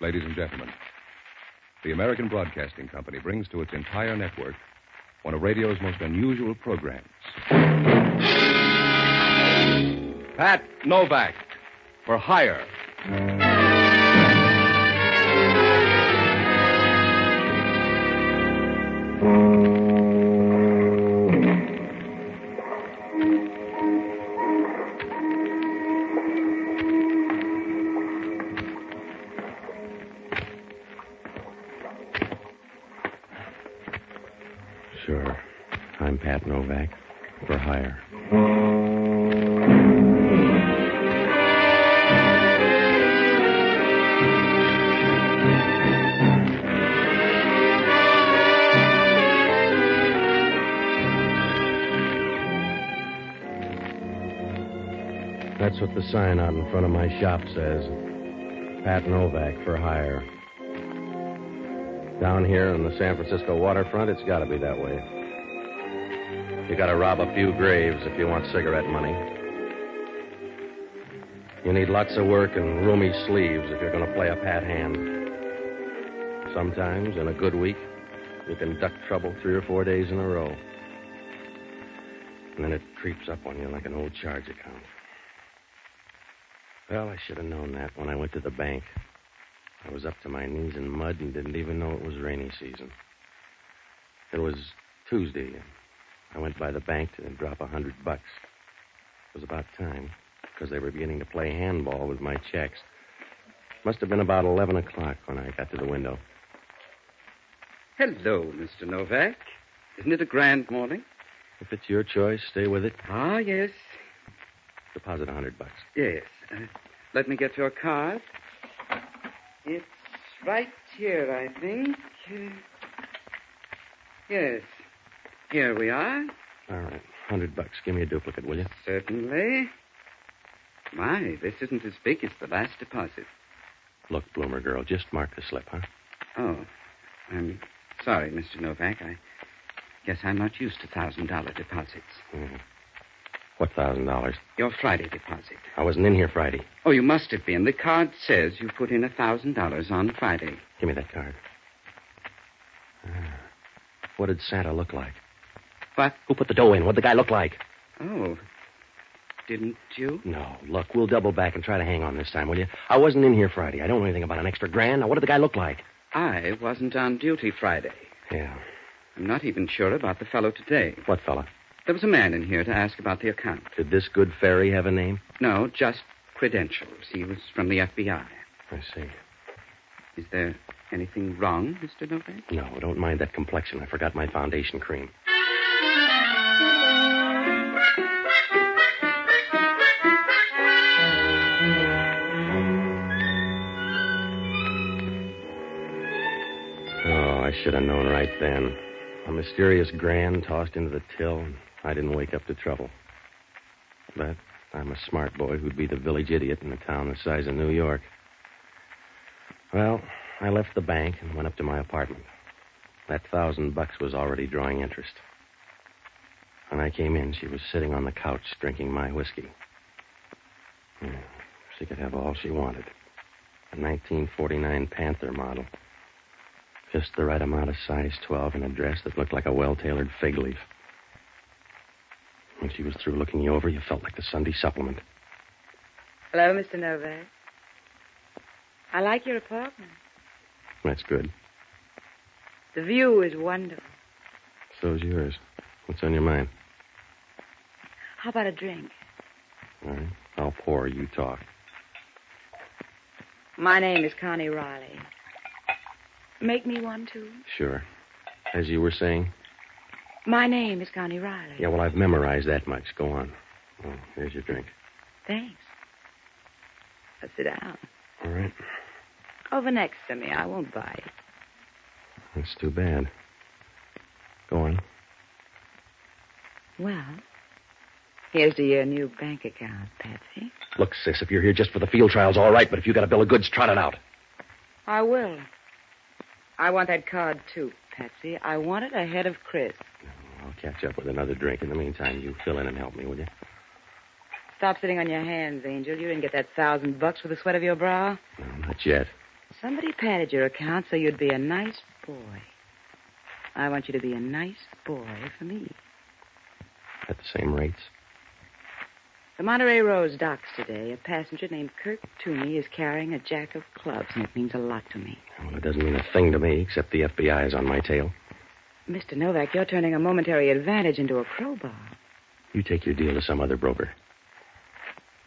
Ladies and gentlemen, the American Broadcasting Company brings to its entire network one of radio's most unusual programs. Pat Novak For Hire. Sure. I'm Pat Novak, for hire. That's what the sign out in front of my shop says. Pat Novak, for hire. Down here on the San Francisco waterfront, it's got to be that way. You got to rob a few graves if you want cigarette money. You need lots of work and roomy sleeves if you're going to play a pat hand. Sometimes, in a good week, you can duck trouble 3 or 4 days in a row. And then it creeps up on you like an old charge account. Well, I should have known that when I went to the bank. I was up to my knees in mud and didn't even know it was rainy season. It was Tuesday, and I went by the bank to drop $100. It was about time, because they were beginning to play handball with my checks. Must have been about 11 o'clock when I got to the window. Hello, Mr. Novak. Isn't it a grand morning? If it's your choice, stay with it. Ah, yes. Deposit $100. Yes. Let me get your card. It's right here, I think. Yes. Here we are. All right. $100. Give me a duplicate, will you? Certainly. My, this isn't as big as the last deposit. Look, Bloomer girl, just mark the slip, huh? Oh, I'm sorry, Mr. Novak. I guess I'm not used to $1,000 deposits. Mm-hmm. What $1,000? Your Friday deposit. I wasn't in here Friday. Oh, you must have been. The card says you put in $1,000 on Friday. Give me that card. What did Santa look like? What? Who put the dough in? What'd the guy look like? Oh, didn't you? No. Look, we'll double back and try to hang on this time, will you? I wasn't in here Friday. I don't know anything about an extra grand. Now, what did the guy look like? I wasn't on duty Friday. Yeah. I'm not even sure about the fellow today. What fella? There was a man in here to ask about the account. Did this good fairy have a name? No, just credentials. He was from the FBI. I see. Is there anything wrong, Mr. Novak? No, don't mind that complexion. I forgot my foundation cream. Oh, I should have known right then. A mysterious grand tossed into the till, and I didn't wake up to trouble. But I'm a smart boy who'd be the village idiot in a town the size of New York. Well, I left the bank and went up to my apartment. That $1,000 was already drawing interest. When I came in, she was sitting on the couch drinking my whiskey. Yeah, she could have all she wanted. A 1949 Panther model. Just the right amount of size 12 in a dress that looked like a well-tailored fig leaf. When she was through looking you over, you felt like the Sunday supplement. Hello, Mr. Novak. I like your apartment. That's good. The view is wonderful. So's yours. What's on your mind? How about a drink? All right. I'll pour. You talk. My name is Connie Riley. Make me one, too? Sure. As you were saying? My name is Connie Riley. Yeah, well, I've memorized that much. Go on. Oh, here's your drink. Thanks. Let's sit down. All right. Over next to me. I won't bite. That's too bad. Go on. Well, here's to your new bank account, Patsy. Look, sis, if you're here just for the field trials, all right, but if you got a bill of goods, trot it out. I will. I want that card, too, Patsy. I want it ahead of Chris. I'll catch up with another drink. In the meantime, you fill in and help me, will you? Stop sitting on your hands, Angel. You didn't get that $1,000 for the sweat of your brow. No, not yet. Somebody padded your account so you'd be a nice boy. I want you to be a nice boy for me. At the same rates? The Monterey Rose docks today. A passenger named Kirk Toomey is carrying a jack of clubs, and it means a lot to me. Well, it doesn't mean a thing to me, except the FBI is on my tail. Mr. Novak, you're turning a momentary advantage into a crowbar. You take your deal to some other broker.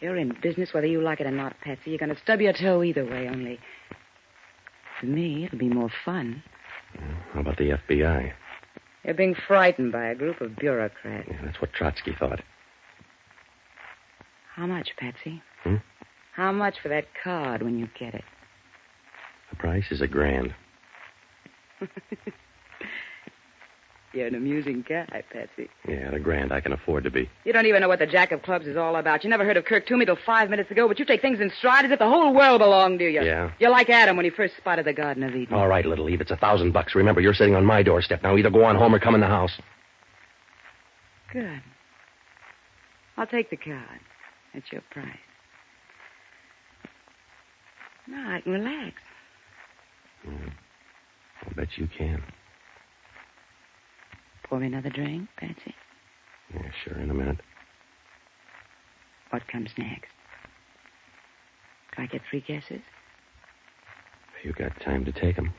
You're in business whether you like it or not, Patsy. You're going to stub your toe either way, only... For me, it'll be more fun. How about the FBI? You're being frightened by a group of bureaucrats. Yeah, that's what Trotsky thought. How much, Patsy? Hmm? How much for that card when you get it? The price is $1,000. You're an amusing guy, Patsy. Yeah, $1,000 I can afford to be. You don't even know what the Jack of Clubs is all about. You never heard of Kirk Toomey till 5 minutes ago, but you take things in stride as if the whole world belonged to you. Yeah? You're like Adam when he first spotted the Garden of Eden. All right, Little Eve, it's $1,000. Remember, you're sitting on my doorstep now. Either go on home or come in the house. Good. I'll take the card. That's your price. Now I can relax. I'll bet you can. Pour me another drink, Patsy. Yeah, sure, in a minute. What comes next? Do I get 3 guesses? You got time to take them.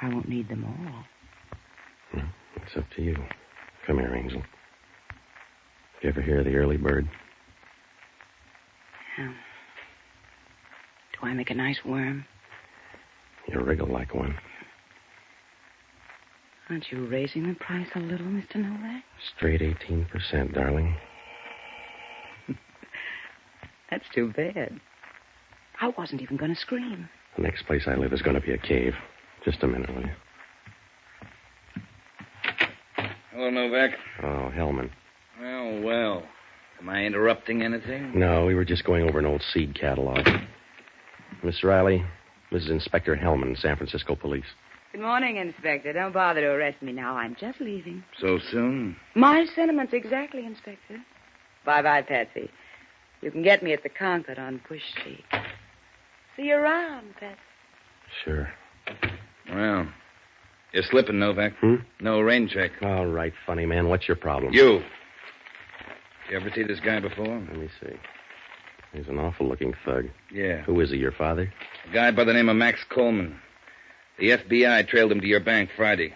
I won't need them all. Well, it's up to you. Come here, Angel. You ever hear of the early bird? Yeah. Do I make a nice worm? You wriggle like one. Aren't you raising the price a little, Mr. Novak? Straight 18%, darling. That's too bad. I wasn't even going to scream. The next place I live is going to be a cave. Just a minute, will you? Hello, Novak. Oh, Hellman. Well. Am I interrupting anything? No, we were just going over an old seed catalog. Miss Riley, this is Inspector Hellman, San Francisco Police. Good morning, Inspector. Don't bother to arrest me now. I'm just leaving. So soon? My sentiments exactly, Inspector. Bye-bye, Patsy. You can get me at the Concord on Bush Street. See you around, Patsy. Sure. Well, you're slipping, Novak. No rain check. All right, funny man. What's your problem? You ever see this guy before? Let me see. He's an awful-looking thug. Yeah. Who is he, your father? A guy by the name of Max Coleman. The FBI trailed him to your bank Friday.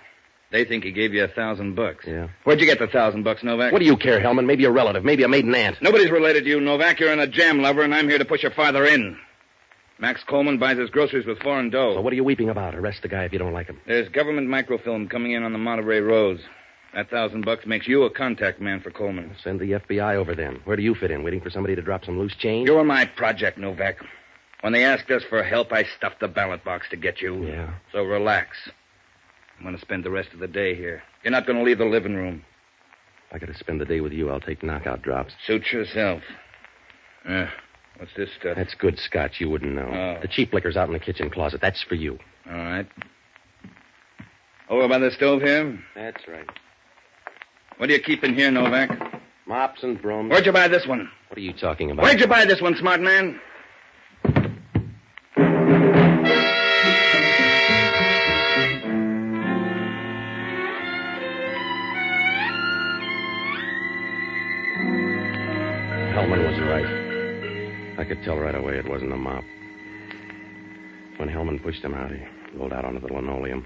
They think he gave you $1,000. Yeah. Where'd you get the $1,000, Novak? What do you care, Hellman? Maybe a relative, maybe a maiden aunt. Nobody's related to you, Novak. You're in a jam lover, and I'm here to push your father in. Max Coleman buys his groceries with foreign dough. So what are you weeping about? Arrest the guy if you don't like him. There's government microfilm coming in on the Monterey Rose. That $1,000 makes you a contact man for Coleman. Send the FBI over then. Where do you fit in? Waiting for somebody to drop some loose change? You're my project, Novak. When they asked us for help, I stuffed the ballot box to get you. Yeah. So relax. I'm going to spend the rest of the day here. You're not going to leave the living room. If I got to spend the day with you, I'll take knockout drops. Suit yourself. What's this stuff? That's good scotch. You wouldn't know. Oh. The cheap liquor's out in the kitchen closet. That's for you. All right. Over by the stove here? That's right. What do you keep in here, Novak? Mops and brooms. Where'd you buy this one? What are you talking about? Where'd you buy this one, smart man? Hellman was right. I could tell right away it wasn't a mop. When Hellman pushed him out, he rolled out onto the linoleum.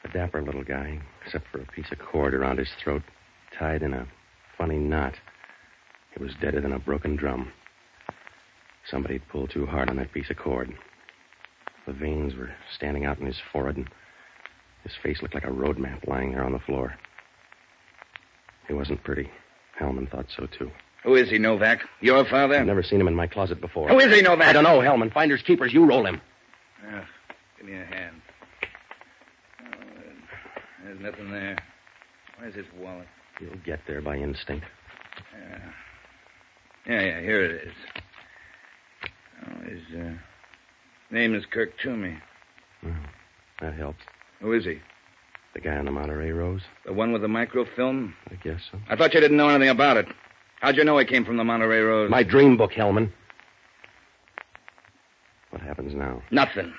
A dapper little guy, except for a piece of cord around his throat, tied in a funny knot. He was deader than a broken drum. Somebody'd pulled too hard on that piece of cord. The veins were standing out in his forehead, and his face looked like a road map lying there on the floor. He wasn't pretty. Hellman thought so, too. Who is he, Novak? Your father? I've never seen him in my closet before. Who is he, Novak? I don't know, Hellman. Finders keepers, you roll him. Give me a hand. There's nothing there. Where's his wallet? You'll get there by instinct. Yeah, here it is. Oh, his name is Kirk Toomey. Well, that helps. Who is he? The guy on the Monterey Rose? The one with the microfilm? I guess so. I thought you didn't know anything about it. How'd you know he came from the Monterey Rose? My dream book, Hellman. What happens now? Nothing.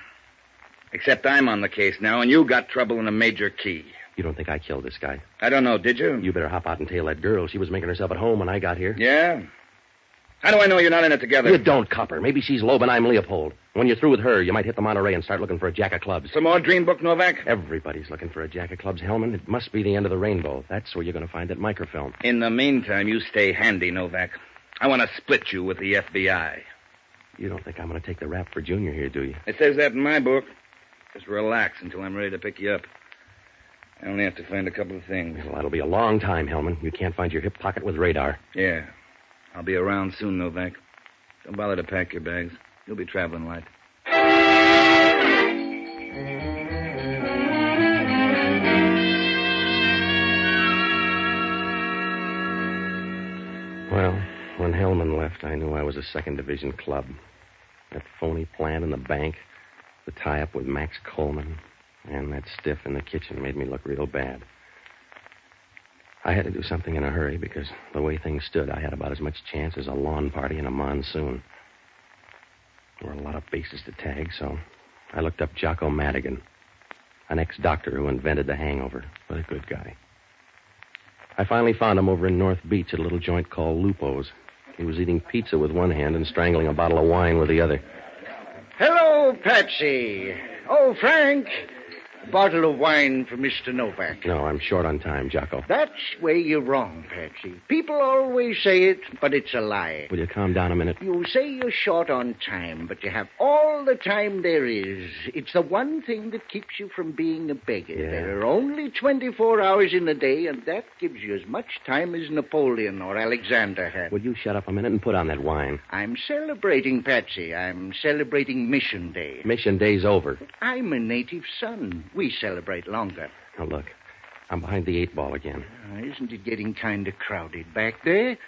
Except I'm on the case now, and you got trouble in a major key. You don't think I killed this guy? I don't know, did you? You better hop out and tail that girl. She was making herself at home when I got here. Yeah? How do I know you're not in it together? You don't, copper. Maybe she's Loeb and I'm Leopold. When you're through with her, you might hit the Monterey and start looking for a jack of clubs. Some more dream book, Novak? Everybody's looking for a jack of clubs, Hellman. It must be the end of the rainbow. That's where you're going to find that microfilm. In the meantime, you stay handy, Novak. I want to split you with the FBI. You don't think I'm going to take the rap for Junior here, do you? It says that in my book. Just relax until I'm ready to pick you up. I only have to find a couple of things. Well, that'll be a long time, Hellman. You can't find your hip pocket with radar. Yeah. I'll be around soon, Novak. Don't bother to pack your bags. You'll be traveling light. Well, when Hellman left, I knew I was a second division club. That phony plant in the bank, the tie-up with Max Coleman, and that stiff in the kitchen made me look real bad. I had to do something in a hurry because the way things stood, I had about as much chance as a lawn party in a monsoon. There were a lot of bases to tag, so I looked up Jocko Madigan, an ex-doctor who invented the hangover, but a good guy. I finally found him over in North Beach at a little joint called Lupo's. He was eating pizza with one hand and strangling a bottle of wine with the other. Hello, Patsy. Oh, Frank. Bottle of wine for Mr. Novak. No, I'm short on time, Jocko. That's where you're wrong, Patsy. People always say it, but it's a lie. Will you calm down a minute? You say you're short on time, but you have all the time there is. It's the one thing that keeps you from being a beggar. Yeah. There are only 24 hours in a day, and that gives you as much time as Napoleon or Alexander had. Would you shut up a minute and put on that wine? I'm celebrating, Patsy. I'm celebrating Mission Day. Mission Day's over. I'm a native son. We celebrate longer. Now, look, I'm behind the 8 ball again. Isn't it getting kind of crowded back there?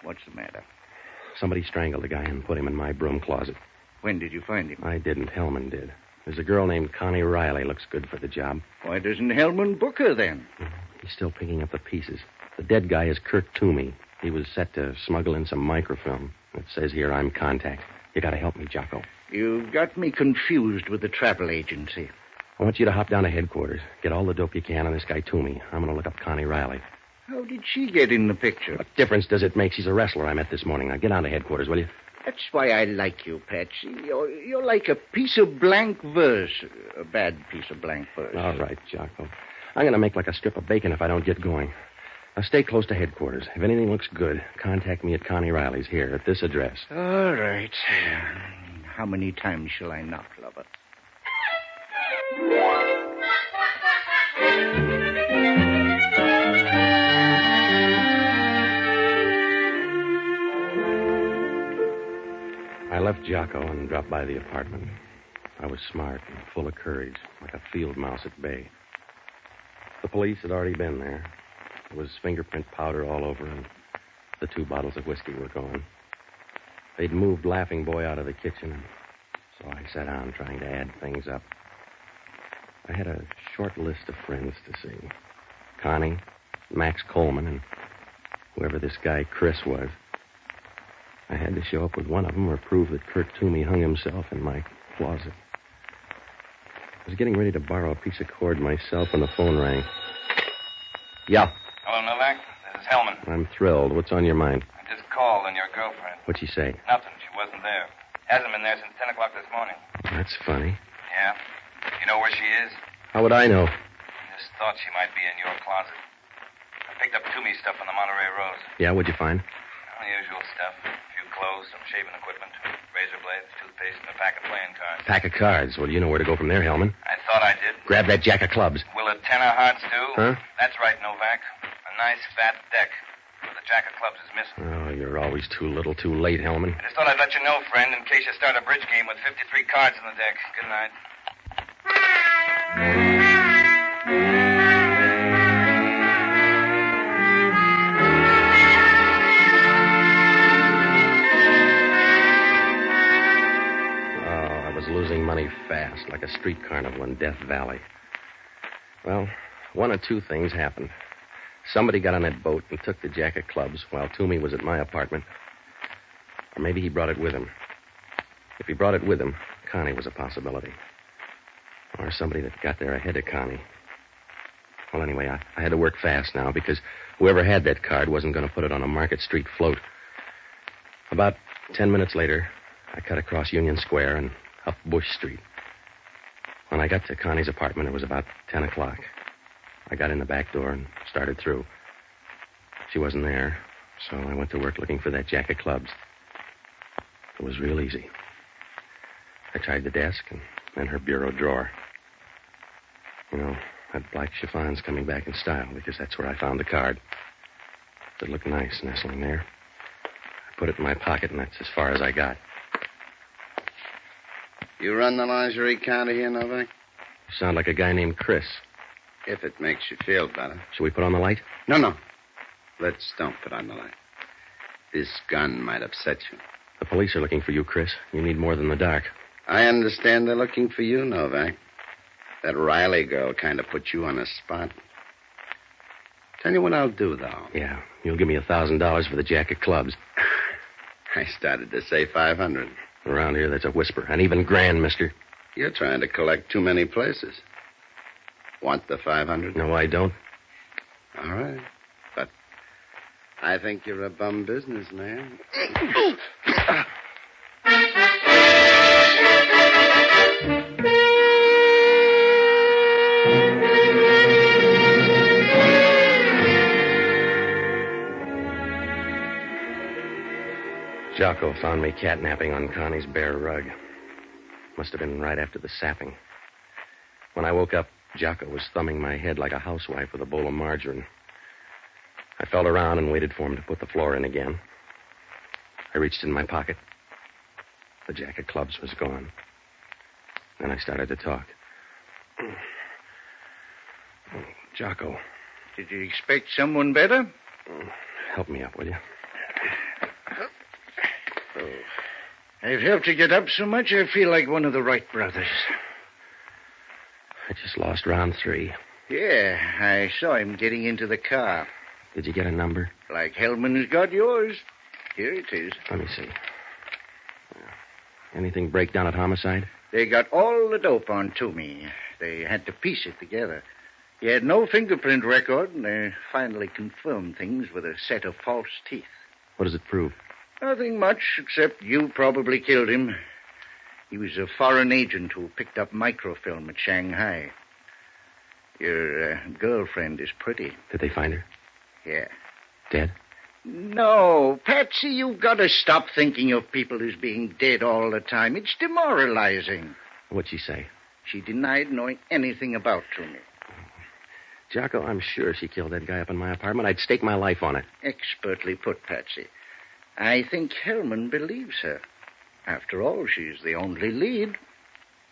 What's the matter? Somebody strangled a guy and put him in my broom closet. When did you find him? I didn't. Hellman did. There's a girl named Connie Riley. Looks good for the job. Why doesn't Hellman book her then? He's still picking up the pieces. The dead guy is Kirk Toomey. He was set to smuggle in some microfilm. It says here I'm contact. You got to help me, Jocko. You've got me confused with the travel agency. I want you to hop down to headquarters. Get all the dope you can on this guy Toomey. I'm going to look up Connie Riley. How did she get in the picture? What difference does it make? She's a wrestler I met this morning. Now, get down to headquarters, will you? That's why I like you, Patsy. You're like a piece of blank verse. A bad piece of blank verse. All right, Jocko. I'm going to make like a strip of bacon if I don't get going. Now, stay close to headquarters. If anything looks good, contact me at Connie Riley's here at this address. All right. How many times shall I knock, lover? I left Jocko and dropped by the apartment. I was smart and full of courage, like a field mouse at bay. The police had already been there. There was fingerprint powder all over, and the 2 bottles of whiskey were gone. They'd moved Laughing Boy out of the kitchen, so I sat down trying to add things up. I had a short list of friends to see. Connie, Max Coleman, and whoever this guy Chris was. I had to show up with one of them or prove that Kirk Toomey hung himself in my closet. I was getting ready to borrow a piece of cord myself when the phone rang. Yeah. Hello, Novak. This is Hellman. I'm thrilled. What's on your mind? I just called on your girlfriend. What'd she say? Nothing. She wasn't there. Hasn't been there since 10 o'clock this morning. That's funny. Yeah? You know where she is? How would I know? I just thought she might be in your closet. I picked up Toomey's stuff on the Monterey Road. Yeah, what'd you find? The usual stuff. A few clothes, some shaving equipment, razor blades, toothpaste, and a pack of playing cards. Pack of cards. Well, you know where to go from there, Hellman. I thought I did. Grab that jack of clubs. Will a 10 of hearts do? Huh? That's right, Novak. A nice fat deck. But the jack of clubs is missing. Oh, you're always too little, too late, Hellman. I just thought I'd let you know, friend, in case you start a bridge game with 53 cards in the deck. Good night. Losing money fast, like a street carnival in Death Valley. Well, one of 2 things happened. Somebody got on that boat and took the jack of clubs while Toomey was at my apartment. Or maybe he brought it with him. If he brought it with him, Connie was a possibility. Or somebody that got there ahead of Connie. Well, anyway, I had to work fast now because whoever had that card wasn't going to put it on a Market Street float. About 10 minutes later, I cut across Union Square and up Bush Street. When I got to Connie's apartment, it was about 10 o'clock. I got in the back door and started through. She wasn't there, so I went to work looking for that jack of clubs. It was real easy. I tried the desk and then her bureau drawer. You know, that black chiffon's coming back in style because that's where I found the card. It looked nice nestling there. I put it in my pocket, and that's as far as I got. You run the lingerie counter here, Novak? You sound like a guy named Chris. If it makes you feel better. Should we put on the light? No. Let's don't put on the light. This gun might upset you. The police are looking for you, Chris. You need more than the dark. I understand they're looking for you, Novak. That Riley girl kind of put you on the spot. Tell you what I'll do, though. Yeah, you'll give me $1,000 for the jack of clubs. I started to say 500. Around here, that's a whisper. And even grand, mister. You're trying to collect too many places. Want the 500? No, I don't. All right. But I think you're a bum businessman. Jocko found me catnapping on Connie's bare rug. Must have been right after the sapping. When I woke up, Jocko was thumbing my head like a housewife with a bowl of margarine. I felt around and waited for him to put the floor in again. I reached in my pocket. The jack of clubs was gone. Then I started to talk. Jocko. Did you expect someone better? Help me up, will you? I've helped you get up so much, I feel like one of the Wright brothers. I just lost round 3. Yeah, I saw him getting into the car. Did you get a number? Like Hellman's got yours. Here it is. Let me see. Anything break down at homicide? They got all the dope on Toomey. They had to piece it together. He had no fingerprint record, and they finally confirmed things with a set of false teeth. What does it prove? Nothing much, except you probably killed him. He was a foreign agent who picked up microfilm at Shanghai. Your girlfriend is pretty. Did they find her? Yeah. Dead? No, Patsy, you've got to stop thinking of people as being dead all the time. It's demoralizing. What'd she say? She denied knowing anything about Toomey. Jocko, I'm sure she killed that guy up in my apartment. I'd stake my life on it. Expertly put, Patsy. I think Hellman believes her. After all, she's the only lead.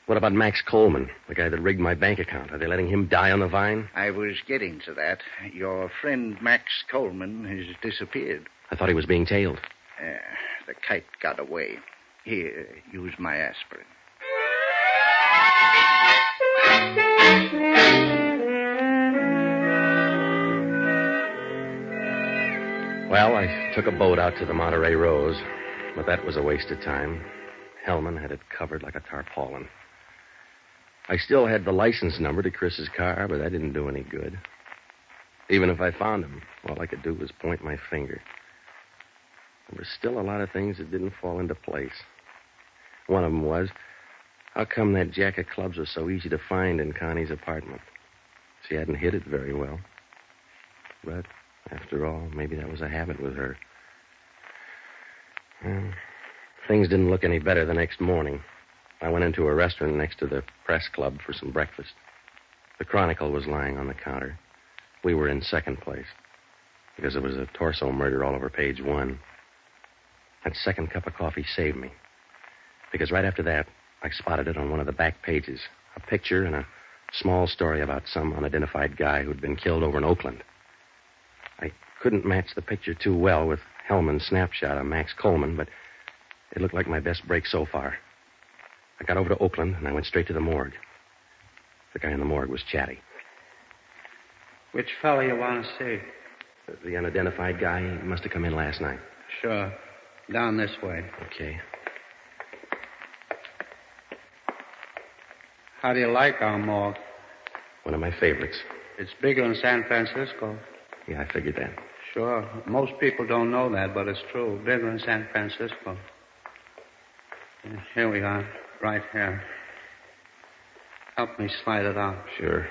What about Max Coleman, the guy that rigged my bank account? Are they letting him die on the vine? I was getting to that. Your friend Max Coleman has disappeared. I thought he was being tailed. The kite got away. Here, use my aspirin. Well, I took a boat out to the Monterey Rose, but that was a waste of time. Hellman had it covered like a tarpaulin. I still had the license number to Chris's car, but that didn't do any good. Even if I found him, all I could do was point my finger. There were still a lot of things that didn't fall into place. One of them was, how come that jack of clubs was so easy to find in Connie's apartment? She hadn't hid it very well. But after all, maybe that was a habit with her. Well, things didn't look any better the next morning. I went into a restaurant next to the press club for some breakfast. The Chronicle was lying on the counter. We were in second place because there was a torso murder all over page 1. That second cup of coffee saved me because right after that, I spotted it on one of the back pages, a picture and a small story about some unidentified guy who'd been killed over in Oakland. I couldn't match the picture too well with Hellman's snapshot of Max Coleman, but it looked like my best break so far. I got over to Oakland, and I went straight to the morgue. The guy in the morgue was chatty. Which fellow you want to see? The unidentified guy, he must have come in last night. Sure. Down this way. Okay. How do you like our morgue? One of my favorites. It's bigger in San Francisco. Yeah, I figured that. Sure. Most people don't know that, but it's true. Bigger in San Francisco. Here we are. Right here. Help me slide it out. Sure.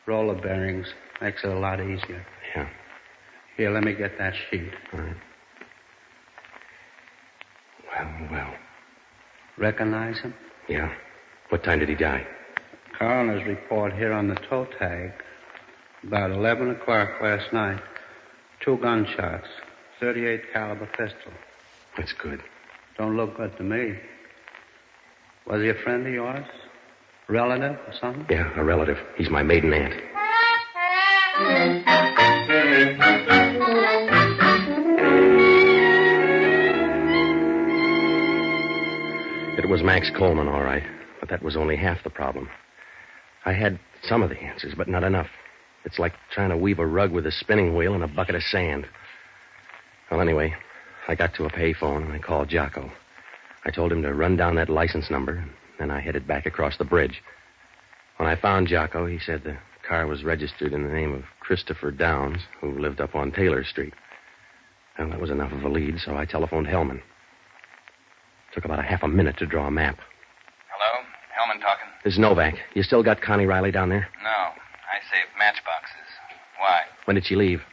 Roller bearings. Makes it a lot easier. Yeah. Here, let me get that sheet. All right. Well. Recognize him? Yeah. What time did he die? Coroner's report here on the toe tag. About 11 o'clock last night. 2 gunshots. 38 caliber pistol. That's good. Don't look good to me. Was he a friend of yours? Relative or something? Yeah, a relative. He's my maiden aunt. It was Max Coleman, all right. But that was only half the problem. I had some of the answers, but not enough. It's like trying to weave a rug with a spinning wheel and a bucket of sand. Well, anyway, I got to a payphone and I called Jocko. I told him to run down that license number, and then I headed back across the bridge. When I found Jocko, he said the car was registered in the name of Christopher Downs, who lived up on Taylor Street. Well, that was enough of a lead, so I telephoned Hellman. Took about a half a minute to draw a map. Hello? Hellman talking. This is Novak. You still got Connie Riley down there? No. I saved matchboxes. Why? When did she leave?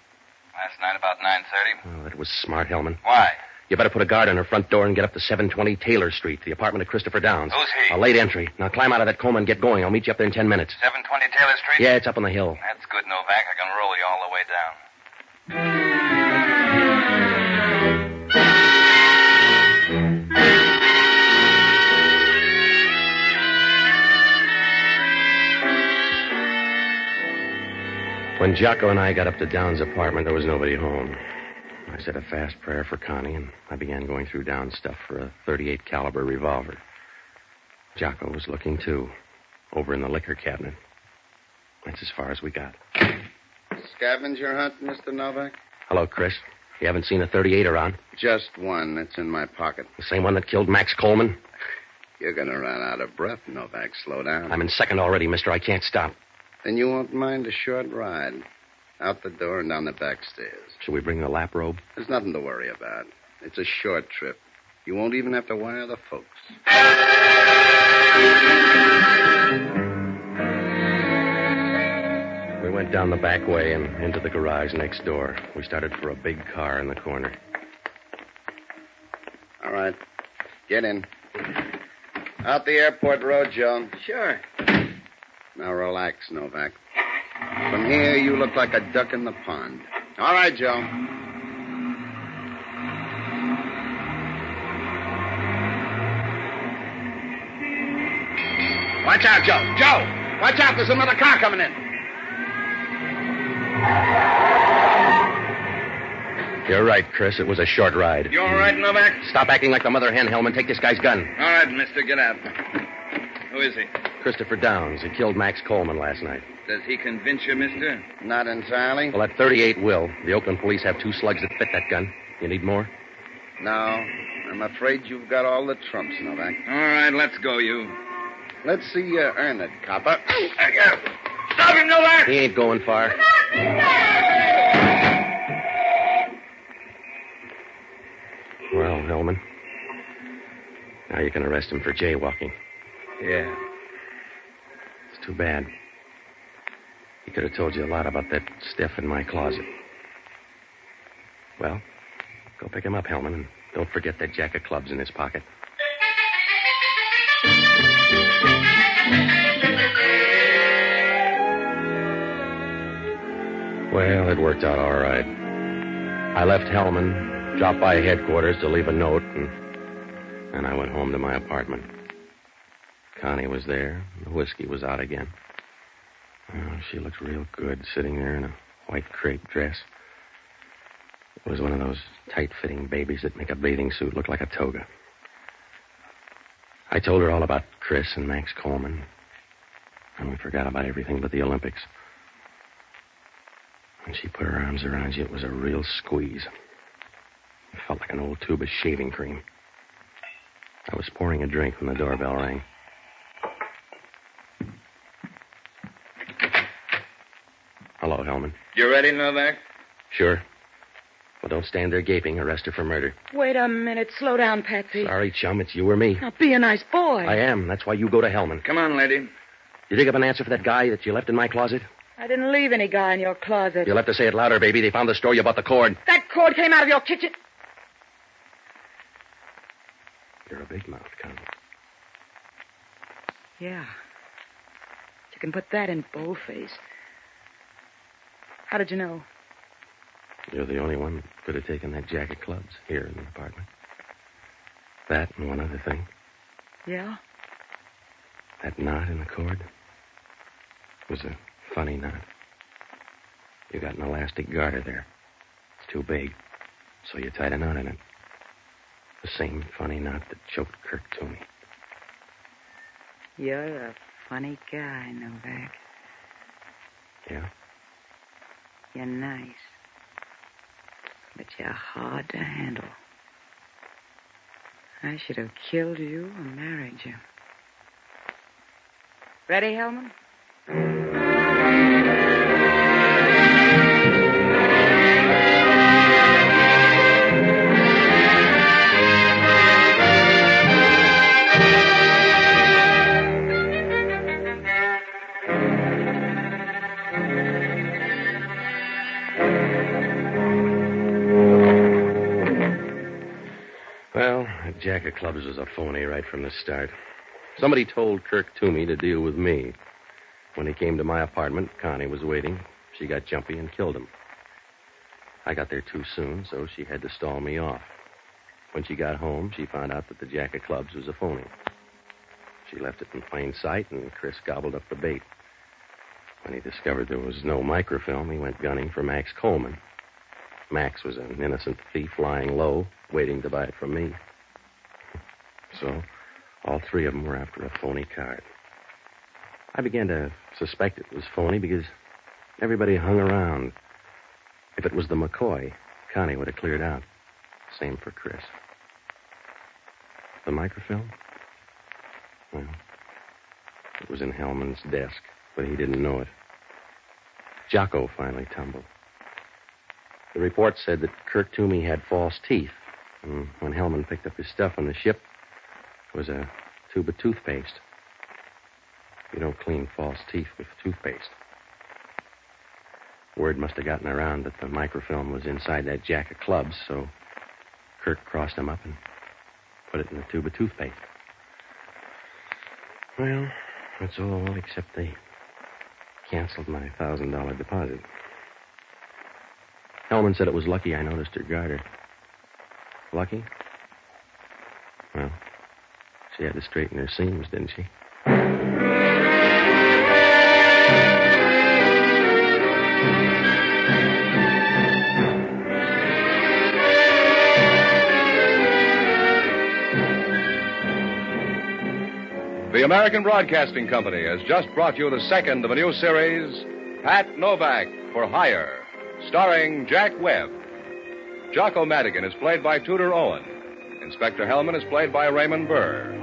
Last night about 9:30. Oh, that was smart, Hellman. Why? You better put a guard on her front door and get up to 720 Taylor Street, the apartment of Christopher Downs. Who's he? A late entry. Now climb out of that coma and get going. I'll meet you up there in 10 minutes. 720 Taylor Street? Yeah, it's up on the hill. That's good, Novak. I can roll you all the way down. When Jocko and I got up to Downs' apartment, there was nobody home. I said a fast prayer for Connie, and I began going through Downs' stuff for a .38 caliber revolver. Jocko was looking, too, over in the liquor cabinet. That's as far as we got. Scavenger hunt, Mr. Novak? Hello, Chris. You haven't seen a .38 around? Just one. That's in my pocket. The same one that killed Max Coleman? You're going to run out of breath, Novak. Slow down. I'm in second already, mister. I can't stop. Then you won't mind a short ride. Out the door and down the back stairs. Should we bring the lap robe? There's nothing to worry about. It's a short trip. You won't even have to wire the folks. We went down the back way and into the garage next door. We started for a big car in the corner. All right. Get in. Out the airport road, Joe. Sure. Now relax, Novak. From here, you look like a duck in the pond. All right, Joe. Watch out, Joe. Joe! Watch out, there's another car coming in. You're right, Chris. It was a short ride. You all right, Novak? Stop acting like the mother hen, Hellman. Take this guy's gun. All right, mister, get out. Who is he? Christopher Downs. He killed Max Coleman last night. Does he convince you, mister? Not entirely. Well, that .38 will. The Oakland police have 2 slugs that fit that gun. You need more? No, I'm afraid you've got all the trumps, Novak. All right, let's go, you. Let's see you earn it, copper. Stop him, Novak! He ain't going far. Well, Hellman, now you can arrest him for jaywalking. Yeah. It's too bad. He could have told you a lot about that stiff in my closet. Well, go pick him up, Hellman, and don't forget that jack of clubs in his pocket. Well, it worked out all right. I left Hellman, dropped by headquarters to leave a note, and I went home to my apartment. Connie was there. The whiskey was out again. Oh, she looked real good sitting there in a white crepe dress. It was one of those tight-fitting babies that make a bathing suit look like a toga. I told her all about Chris and Max Coleman, and we forgot about everything but the Olympics. When she put her arms around you, it was a real squeeze. It felt like an old tube of shaving cream. I was pouring a drink when the doorbell rang. Hello, Hellman. You ready, Novak? Sure. Well, don't stand there gaping. Arrest her for murder. Wait a minute. Slow down, Patsy. Sorry, chum. It's you or me. Now, be a nice boy. I am. That's why you go to Hellman. Come on, lady. You dig up an answer for that guy that you left in my closet? I didn't leave any guy in your closet. You'll have to say it louder, baby. They found the store. You bought the cord. That cord came out of your kitchen. You're a big mouth, Connie. Yeah. You can put that in boldface. How did you know? You're the only one that could have taken that jack of clubs here in the apartment. That and one other thing. Yeah? That knot in the cord was a funny knot. You got an elastic garter there. It's too big, so you tied a knot in it. The same funny knot that choked Kirk Toomey. You're a funny guy, Novak. Yeah? You're nice. But you're hard to handle. I should have killed you and married you. Ready, Hellman? Well, that jack of clubs was a phony right from the start. Somebody told Kirk Toomey to deal with me. When he came to my apartment, Connie was waiting. She got jumpy and killed him. I got there too soon, so she had to stall me off. When she got home, she found out that the jack of clubs was a phony. She left it in plain sight, and Chris gobbled up the bait. When he discovered there was no microfilm, he went gunning for Max Coleman. Max was an innocent thief lying low, waiting to buy it from me. So, all three of them were after a phony card. I began to suspect it was phony because everybody hung around. If it was the McCoy, Connie would have cleared out. Same for Chris. The microfilm? Well, it was in Hellman's desk, but he didn't know it. Jocko finally tumbled. The report said that Kirk Toomey had false teeth. And when Hellman picked up his stuff on the ship, it was a tube of toothpaste. You don't clean false teeth with toothpaste. Word must have gotten around that the microfilm was inside that jack of clubs, so Kirk crossed them up and put it in the tube of toothpaste. Well, that's all except they canceled my $1,000 deposit. Hellman said it was lucky I noticed her garter. Lucky? Well, she had to straighten her seams, didn't she? The American Broadcasting Company has just brought you the second of a new series, Pat Novak For Hire, starring Jack Webb. Jocko Madigan is played by Tudor Owen. Inspector Hellman is played by Raymond Burr.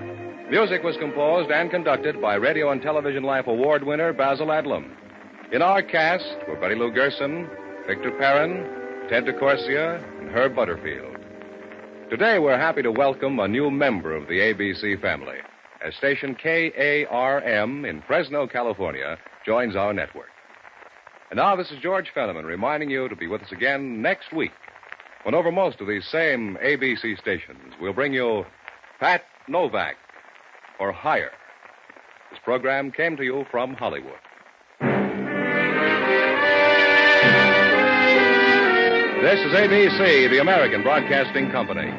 Music was composed and conducted by Radio and Television Life Award winner Basil Adlam. In our cast were Betty Lou Gerson, Victor Perrin, Ted DeCorsia, and Herb Butterfield. Today we're happy to welcome a new member of the ABC family, as station KARM in Fresno, California, joins our network. And now this is George Fenneman reminding you to be with us again next week, when over most of these same ABC stations we'll bring you Pat Novak For Hire. This program came to you from Hollywood. This is ABC, the American Broadcasting Company.